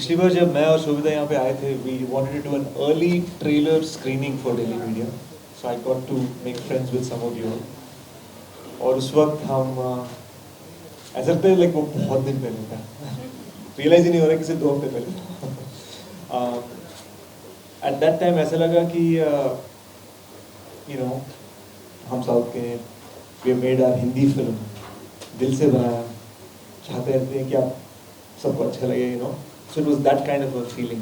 पिछली बार जब मैं और शोभिता यहाँ पे आए थे, we wanted to do an early trailer screening for daily media, so I got to make friends with some of you. और उस वक्त हम ऐसा लगता है लाइक वो बहुत दिन पहले था। रियलाइज ही नहीं हो रहा कि सिर्फ 2 हफ्ते पहले था। एट दैट टाइम ऐसा लगा कि हम साउथ के, we made our Hindi film, दिल से बनाया, चाहते रहते हैं कि आप सबको अच्छा लगे, so it was that kind of a feeling.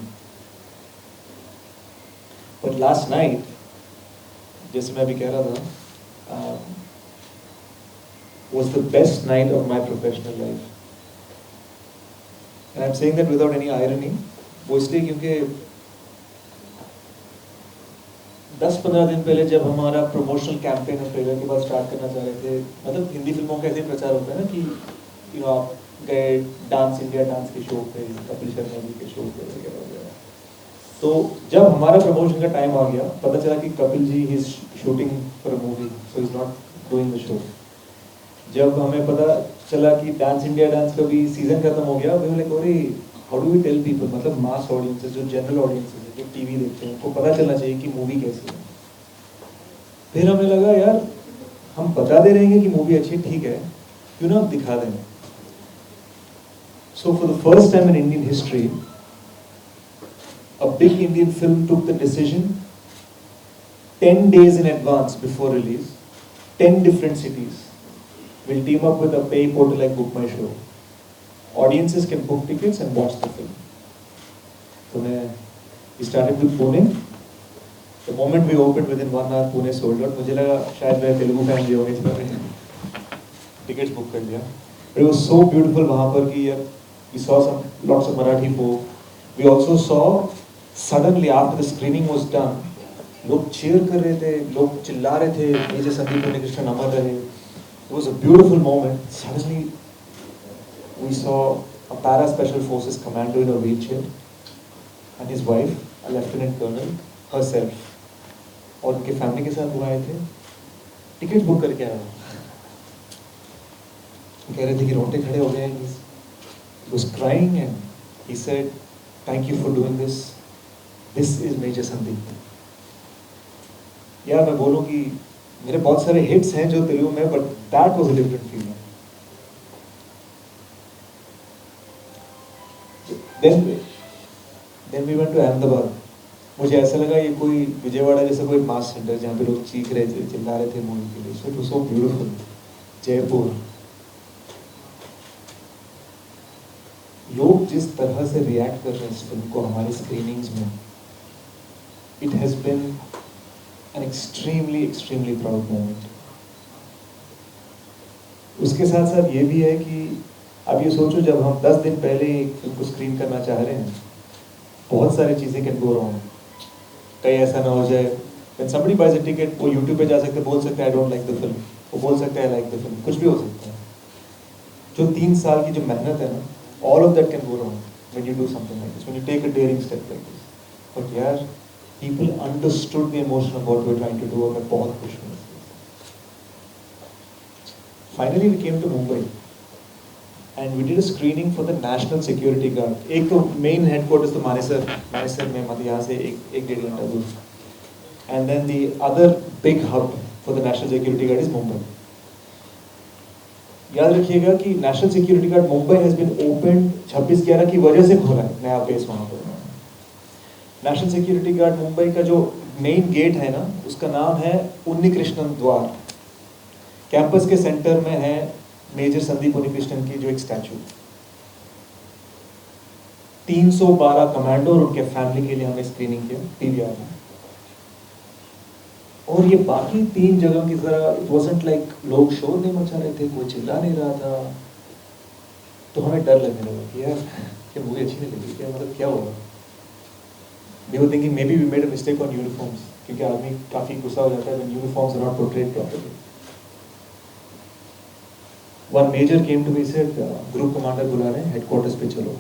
But last night, जैसे मैं अभी कह रहा था, was the best night of my professional life. And I'm saying that without any irony. वो इसलिए क्योंकि 10-15 दिन पहले जब हमारा प्रमोशनल कैंपेन और ट्रेलर के बाद स्टार्ट करना चाह रहे थे, मतलब हिंदी फिल्मों का ऐसे प्रचार होता है ना कि आप गए डांस इंडिया डांस के शो पे, कपिल शर्मा जी के शो पे वगैरह वगैरह। तो जब हमारा प्रमोशन का टाइम आ गया, पता चला कि Kapil ji is shooting for a movie, so is not doing the show. जब हमें पता चला कि डांस इंडिया डांस का भी सीजन खत्म हो गया, वी वर लाइक अरे how do we tell people, मतलब मास ऑडियंसेस, जो जनरल ऑडियंसेस है, जो टीवी देखते हैं, उनको पता चलना चाहिए कि मूवी कैसी है। फिर हमें लगा यार, हम बता दे रहे हैं कि मूवी अच्छी, ठीक है, क्यों ना दिखा दें। So for the first time in Indian history, a big Indian film took the decision 10 days in advance before release, 10 different cities will team up with a pay portal like Book My Show. Audiences can book tickets and watch the film. So we started with Pune. The moment we opened, within 1 hour Pune sold out. मुझे लगा शायद मेरे Telugu fan भी होंगे इस बार, tickets book कर लिया। But it was so beautiful वहाँ पर कि यार, we saw lots of Marathi folk. We also saw suddenly after the screening was done, लोग cheer कर रहे थे, लोग चिल्ला रहे थे, मेजर संदीप उन्नीकृष्णन अमर रहे। It was a beautiful moment. Suddenly, we saw a para special forces commando in a wheelchair, and his wife, a lieutenant colonel, herself, और उनके फैमिली के साथ वो आए थे, टिकट बुक करके आए। कह रहे थे कि रोंगटे खड़े हो गए। He was crying and he said, "Thank you for doing this. This is Major Sandeep." यार मैं बोलूँ कि मेरे बहुत सारे हिट्स हैं जो तेलुगु में, but that was a different feeling. Then we went to Ahmedabad. मुझे ऐसा लगा ये कोई विजयवाड़ा जैसा कोई मास सेंटर जहाँ पे लोग चीख रहे थे, चिल्ला रहे थे मूवी के लिए। So it was so beautiful. Jaipur, लोग जिस तरह से रिएक्ट कर रहे हैं इस फिल्म को हमारी स्क्रीनिंग्स में, it has been an extremely proud moment. उसके साथ साथ ये भी है कि अब ये सोचो, जब हम 10 दिन पहले एक फिल्म को स्क्रीन करना चाह रहे हैं, बहुत सारी चीज़ें कैन गो रॉन्ग। कहीं ऐसा ना हो जाए when somebody buys a ticket, वो यूट्यूब पे जा सकते हैं, बोल सकते हैं I don't like the film, वो बोल सकते हैं आई लाइक द फिल्म, कुछ भी हो सकता है। जो 3 साल की जो मेहनत है ना, all of that can go wrong when you do something like this, when you take a daring step like this. But यार, people understood the emotion of what we were trying to do, और मैं बहुत खुश हूँ। Finally we came to Mumbai and we did a screening for the National Security Guard. एक तो main headquarters तो मानेसर में, मतलब यहाँ से एक 1.5 घंटा दूर। And then the other big hub for the National Security Guard is Mumbai. याद रखिएगा कि national security guard Mumbai has been open 26/11 की वजह से खोला है नया बेस वहाँ पर। नेशनल सिक्योरिटी गार्ड मुंबई का जो मेन गेट है ना, उसका नाम है उन्नीकृष्णन द्वार। कैंपस के सेंटर में है मेजर संदीप उन्नीकृष्णन की जो एक स्टैचू। 312 कमांडो और उनके फैमिली के लिए हमने स्क्रीनिंग किया पीवीआर में। और ये बाकी 3 जगह की तरह इट वाजंट लाइक लोग शोर नहीं मचा रहे थे, कोई चिल्ला नहीं रहा था। तो हमें डर लगने लगा कि यार क्या मूवी अच्छी नहीं लगी क्या, मतलब क्या होगा। We were thinking maybe we made a mistake on uniforms, क्योंकि आदमी काफ़ी गुस्सा हो जाता है when uniforms are not portrayed properly. One major came to me, said group commander बुला रहे हैं हेडक्वार्टर्स पे, चलो।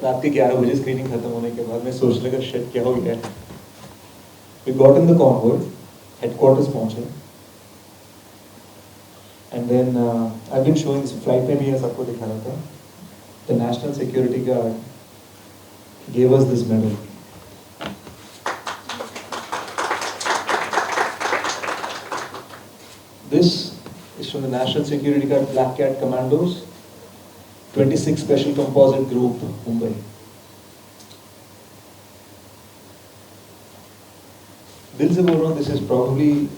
रात के 11 बजे स्क्रीनिंग खत्म होने के बाद मैं सोचने लगा शिट क्या हो गया। We got in the convoy, headquarters पहुंचे, and then I been showing flight में भी है, सबको दिखा रहा था। The national security guard gave us this medal. This is from the National Security Guard Black Cat Commandos, 26 Special Composite Group, Mumbai. दिल से बोल रहा हूँ, this is probably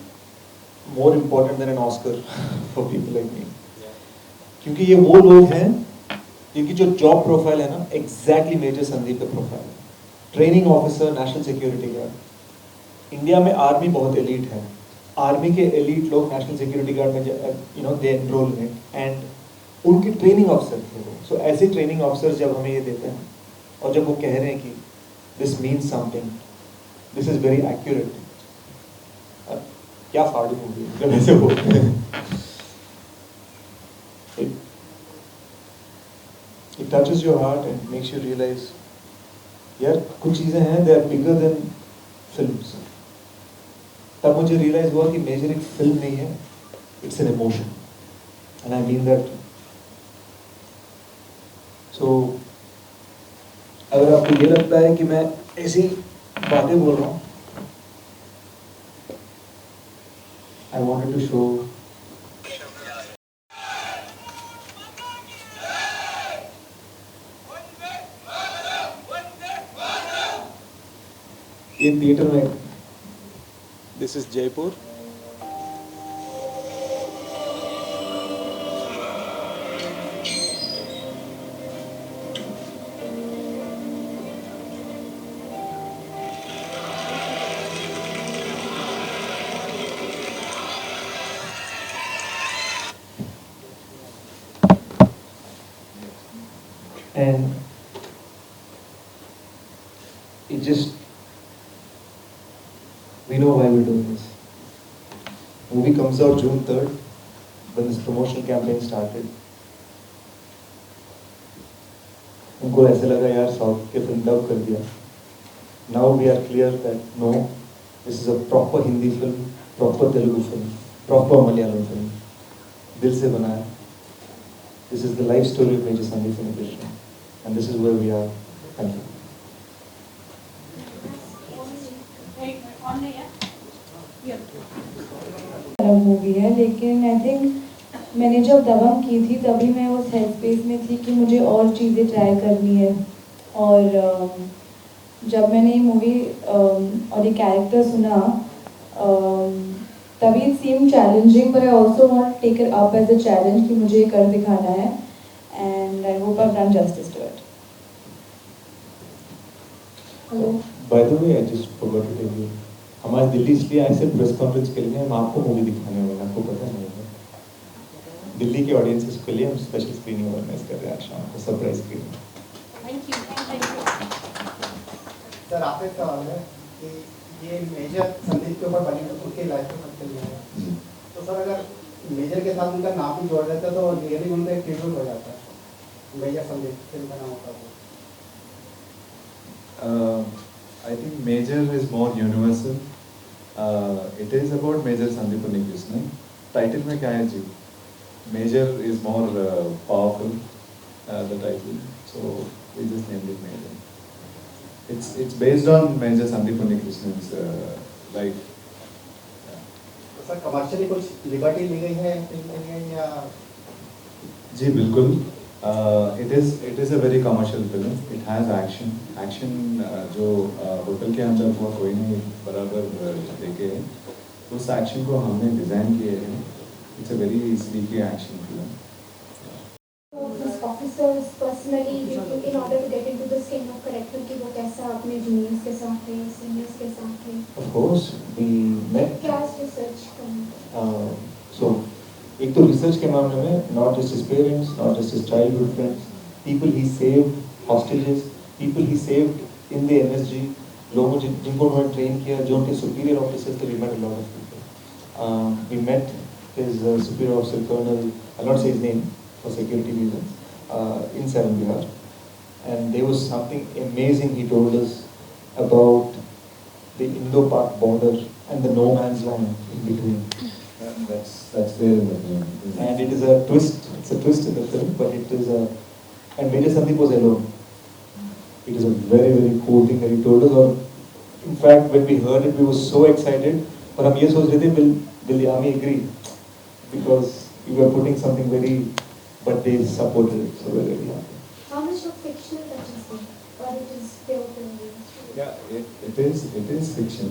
more important than an Oscar for people like me. क्योंकि ये वो लोग हैं जिनकी जो जॉब प्रोफाइल है ना, एग्जैक्टली मेजर संदीप का प्रोफाइल है. Training officer, national security guard. India में आर्मी बहुत एलीट है. आर्मी के एलीट लोग नेशनल सिक्योरिटी गार्ड में दे एनरोल इन एंड उनके ट्रेनिंग ऑफिसर थे वो. सो ऐसे ट्रेनिंग ऑफिसर जब हमें ये देते हैं और जब वो कह रहे हैं कि this means something, this is very accurate, क्या फाड़ू मूवी जब ऐसे बोलते हैं. It touches your heart and makes you realize, यार कुछ चीज़ें हैं, they are bigger than films. तब मुझे realize हुआ कि मेजर एक फिल्म नहीं है, it's an emotion, and I mean that. So अगर आपको ये लगता है कि मैं ऐसी बातें बोल रहा हूँ, I wanted to show ये थिएटर में. This is Jaipur. And it just, we know why we're doing this. Movie comes out June 3rd, when this promotional campaign started. उनको ऐसे लगा यार साउथ के फिल्म डब कर दिया. Now we are clear that no, this is a proper Hindi film, proper Telugu film, proper Malayalam film. दिल से बनाया. This is the life story of Major Sandeep Unnikrishnan, and this is where we are. Thank you. Movie है, लेकिन I think मैंने जब दबंग की थी तभी मैं उस हेड स्पेस में थी कि मुझे और चीज़ें ट्राई करनी है. और जब मैंने ये मूवी और ये कैरेक्टर सुना तभी it seem challenging, but I also want take it up as a challenge कि मुझे ये कर दिखाना है, and I hope I have done justice to it. Hello, by the way, I just forgot to tell you, हमारे दिल्ली इसलिए आए सिर्फ प्रेस कॉन्फ्रेंस के लिए, हम आपको मूवी दिखाने वाले हैं, आपको पता नहीं है. दिल्ली के ऑडियंसेस के लिए हम स्पेशल स्क्रीनिंग ऑर्गेनाइज कर रहे हैं आज शाम को, surprise screening. Thank you. Sir आपसे सवाल है कि ये मेजर संदीप के ऊपर बनी तो उनके लाइफ में सबसे लिया है, तो सर अगर मेजर के साथ उनका नाम भी जोड़ देता तो रियली उनका एक ट्रिब्यूट हो जाता है. मेजर संदीप फिल्म का नाम होता है. I think Major is more universal. It is about Major Sandeep Unnikrishnan. Title में क्या है जी? Major is more powerful, the title. So we just named it Major. It's based on Major Sandeep Unnikrishnan's life. तो sir commercially कुछ liberty ली गई है film के लिए या? जी बिल्कुल. It is a very commercial film. It has action. Action जो hotel के अंदर हुआ कोई नहीं बराबर देखे है. उस एक्शन को हमने डिज़ाइन किए हैं. It's a very sleepy action film. These officers personally, in order to get into this kind of character, कि वो कैसा अपने juniors के साथ है, seniors के साथ है. Of course, we met. क्या research करना? So, एक तो रिसर्च के मामले में not just his parents, not just his childhood friends, people he saved, hostages, people he saved in the MSG, लोगों जिनको उन्होंने ट्रेन किया, जो उनके superior officers थे. We met a lot of people. We met his superior officer colonel, I'll not say his name for security reasons, in Saran Bihar, and there was something amazing he told us about the Indo-Pak border and the no man's land in between. That's there in the film. And it is a twist. It's a twist in the film, but it is a. And Major Sandeep was alone. It is a very very cool thing that he told us. Or in fact, when we heard it, we were so excited. और हम ये सोच रहे थे, will the army agree? Because we were putting something very, but they supported it, so we're really happy. How much of fictional touches there, or it is pure film? Yeah, it is fiction.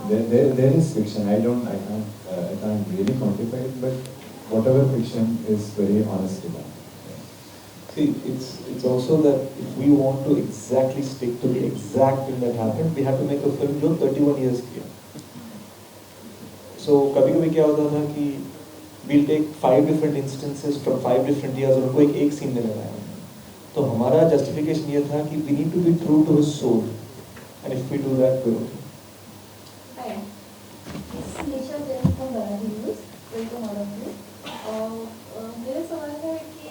There is fiction. I can't really quantify it, but whatever fiction is very honestly done. See, it's also that if we want to exactly stick to the exact thing that happened, we have to make a film जो 31 years की है. So कभी-कभी क्या होता था कि we'll take 5 different instances from 5 different years और उनको एक सीन में लगाया हमने. तो हमारा justification ये था कि we need to be true to his soul, and if we do that, we're okay. Hi, this is Nisha Jain from Bharati News. Welcome all of you. मेरा सवाल है कि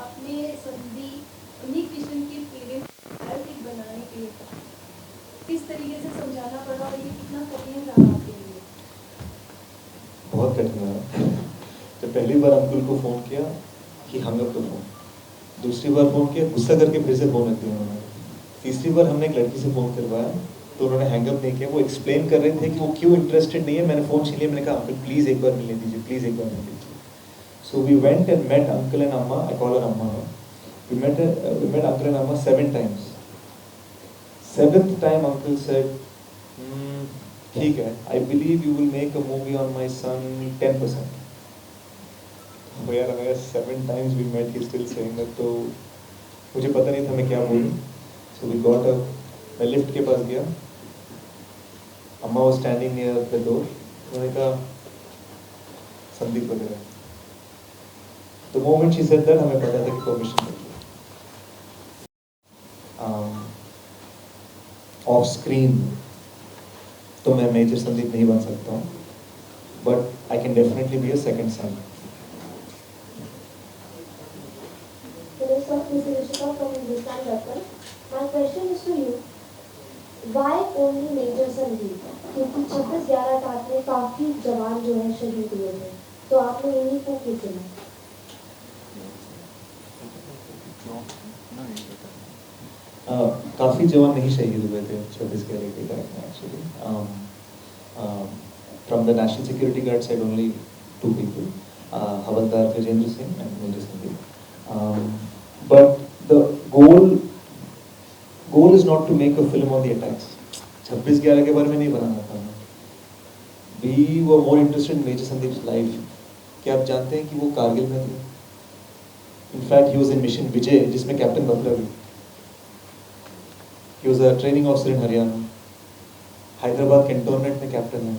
आपने संदीप उन्हीं कृष्ण की फीलिंग बायोपिक बनाने के लिए किस तरीके से समझाना पड़ा और ये कितना कठिन रहा आपके लिए? बहुत कठिन रहा. जब पहली बार अंकुल को फ़ोन किया कि हंग अप द फोन, दूसरी बार फ़ोन किया गुस्सा करके फिर से फ़ोन रख दिया उन्होंने, तीसरी बार हमने एक लड़की से फ़ोन करवाया तो उन्होंने हैंग अप नहीं किया. वो एक्सप्लेन कर रहे थे कि वो क्यों इंटरेस्टेड नहीं है. मैंने फ़ोन छीन लिया, मैंने कहा अंकल प्लीज़ एक बार मिलने दीजिए, प्लीज़ एक बार मिलने दीजिए. So we went and met uncle and amma. I call her amma now. We met uncle and amma 7 times. 7th time uncle said, ठीक है, I believe you will make a movie on my son 10%. तो यार हमें 7 times we met, he's still saying that. तो मुझे पता नहीं था मैं क्या बोलूं. So we got up. मैं लिफ्ट के पास गया. अम्मा was standing near the door. उन्होंने कहा संदीप वगैरह. The moment she said that, हमें पता था कि परमिशन मिल गई. Off screen तो मैं मेजर संदीप नहीं बन सकता हूँ, but I can definitely be a second son. Hello sir, this is Rishika from Hindustan Darpan. My question is to you. Why only Major Sandeep? क्योंकि 26/11 रात में काफी जवान जो है शहीद हुए थे, तो आपने इन्हीं को क्यों चुना? काफ़ी जवान नहीं शहीद हुए थे 26/11 के टाइम में actually. From the National Security Guard said only 2 people, Havaldar Gajendra Singh and Major Sandeep. But the goal is not to make a film on the attacks. 26/11 के बारे में नहीं बनाना था. We were more interested in Major Sandeep's life. क्या आप जानते हैं कि वो कारगिल में थे? In fact, he was in Mission Vijay, जिसमें कैप्टन बतरा भी. He was a training officer in Haryana. Hyderabad cantonment में कैप्टन है.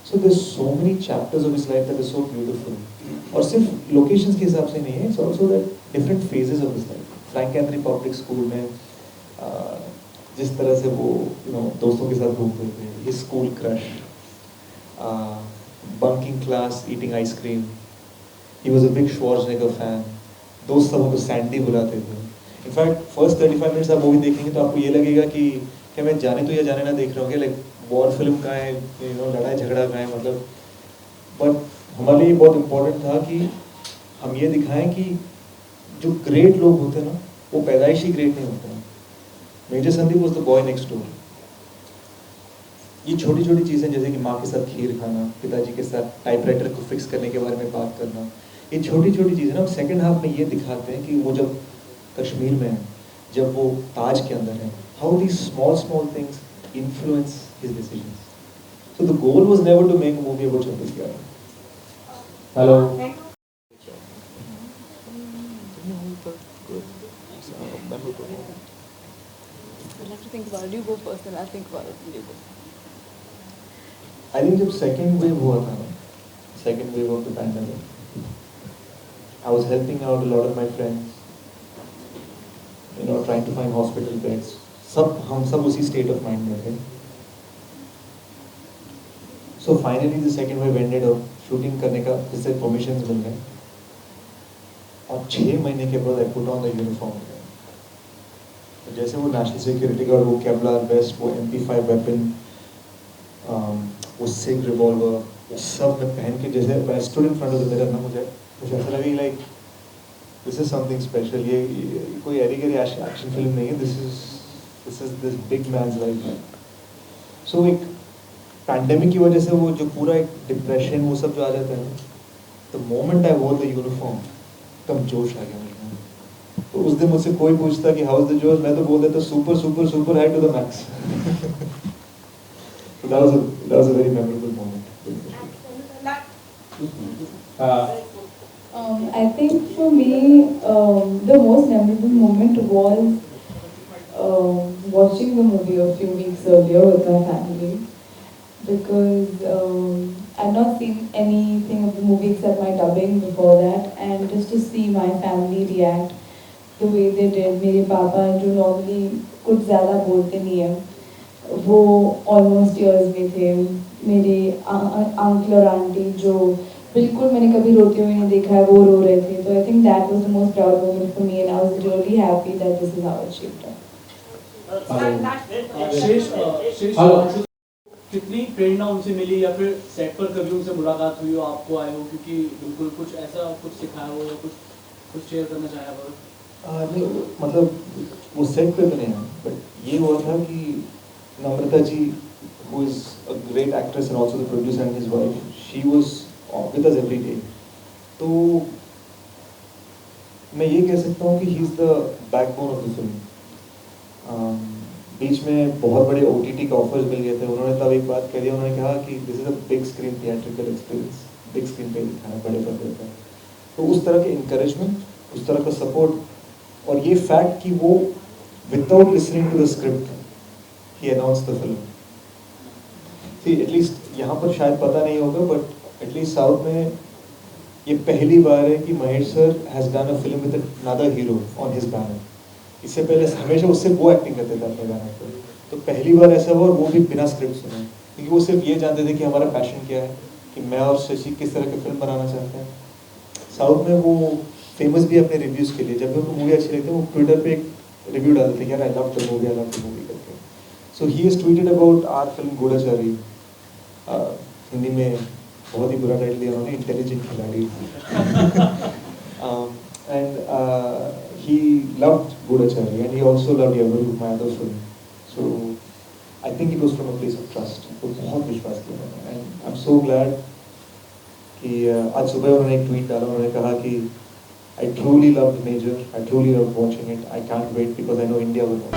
So there's so many chapters of his life that are so beautiful. और सिर्फ locations के हिसाब से नहीं है. It's also that different phases of his life. Frank Anthony Public School में जिस तरह से वो दोस्तों के साथ घूमते थे. His school crush. Bunking class, eating ice cream. He was a big Schwarzenegger fan. दोस्त सब उनको सैंडी बुलाते थे. इनफैक्ट फर्स्ट 35 मिनट्स आप मूवी देखेंगे तो आपको ये लगेगा कि क्या मैं जाने तो या जाने ना देख रहा हूँ क्या, लाइक वॉर फिल्म का है, लड़ाई झगड़ा का है मतलब. बट हमारे लिए बहुत इम्पोर्टेंट था कि हम ये दिखाएं कि जो ग्रेट लोग होते हैं ना वो पैदाइशी ग्रेट नहीं होते हैं. Major Sandeep was the boy next door. ये छोटी छोटी चीज़ें जैसे कि माँ के साथ खीर खाना, पिताजी के साथ टाइपराइटर को फिक्स करने के बारे में बात करना, ये छोटी छोटी चीज़ें ना हम सेकेंड हाफ में ये दिखाते हैं कि वो जब कश्मीर में है, जब वो ताज के अंदर है, how these small things influence his decisions. So the goal was never to make a movie about 26/11. Hello. I'll have to think about it. You go first, and I'll think about it. You go. I think जब second wave हुआ था ना, second wave of the pandemic, I was helping out a lot of my friends, trying to find hospital beds. हम सब उसी state of mind में थे. So finally the second wave ended और शूटिंग करने का जिससे परमिशंस मिल गए. और 6 महीने के बाद I put on the uniform. तो जैसे वो नेशनल सिक्योरिटी गार्ड, वो केवलार वेस्ट, वो MP5 वेपन, वो सिग रिवॉल्वर, वो सब मैं पहन के जैसे stood in front of the mirror ना, मुझे ऐसा लगा like this is something special. ये कोई एरी गरी एक्शन फिल्म नहीं है. This is this big man's life. So एक पैंडेमिक की वजह से वो जो पूरा एक डिप्रेशन वो सब जो आ जाता है, the moment I war the uniform, तब जोश आ गया मेरे में. तो उस दिन मुझसे कोई पूछता कि हाउ इज द जोश, मैं तो बोल देता super super super high to the max. So that was a very memorable moment. I think for me, the most memorable moment was watching the movie a few weeks earlier with my family, because I've not seen anything of the movie except my dubbing before that, and just to see my family react the way they did. मेरे पापा जो normally कुछ ज़्यादा बोलते नहीं हैं, वो almost years में थे. मेरे अंकल और आंटी जो बिल्कुल मैंने कभी रोते हुए नहीं देखा है, वो रो रहे थे. तो I think that was the most proud moment for me, and I was really happy that this is how it shaped up. कितनी प्रेरणा उनसे मिली, या फिर सेट पर कभी उनसे मुलाकात हुई हो, आपको आए हो, क्योंकि बिल्कुल कुछ ऐसा कुछ सिखाया हो या कुछ शेयर करना चाहे हो? नहीं, मतलब वो सेट पे तो नहीं है, बट ये हुआ था कि नम्रता जी, who is a great actress and also the producer, and his wife, she was with us every day. तो मैं ये कह सकता हूँ कि he is the backbone of the film. बीच में बहुत बड़े OTT के ऑफर्स मिल गए थे. उन्होंने तब एक बात कह दी, उन्होंने कहा कि this is a big screen theatrical experience, big screen पे दिखाना, बड़े पर्दे पर. तो उस तरह के इंकरेजमेंट, उस तरह का सपोर्ट, और ये फैक्ट कि वो without listening to the script he announce the film. See at least यहाँ पर शायद पता नहीं होगा, बट एटलीस्ट साउथ में ये पहली बार है कि Mahesh sir has done a film with another hero on his banner. इससे पहले हमेशा उससे वो एक्टिंग करते थे अपने बैनर पर. तो पहली बार ऐसा हुआ, और वो भी बिना स्क्रिप्ट सुने, क्योंकि वो सिर्फ ये जानते थे कि हमारा पैशन क्या है, कि मैं और शशि किस तरह की फिल्म बनाना चाहते हैं. साउथ में वो फेमस भी अपने रिव्यूज़ के लिए, जब भी उनको मूवी अच्छी लगती है वो ट्विटर पे एक रिव्यू डालते हैं, यार I love the movie, I love the movie करके. So he has tweeted about our film Goodachari. Hindi में बहुत ही बुरा टाइटल दिया उन्होंने, intelligent Khiladi. And he loved Gudachari, and he also loved Yavaru, my other film. So I think it was from a place of trust. तो बहुत विश्वास किया मैंने, and I'm so glad कि आज सुबह उन्होंने एक ट्वीट डाला. उन्होंने कहा कि I truly loved Major, I truly loved watching it. I can't wait because I know India will win.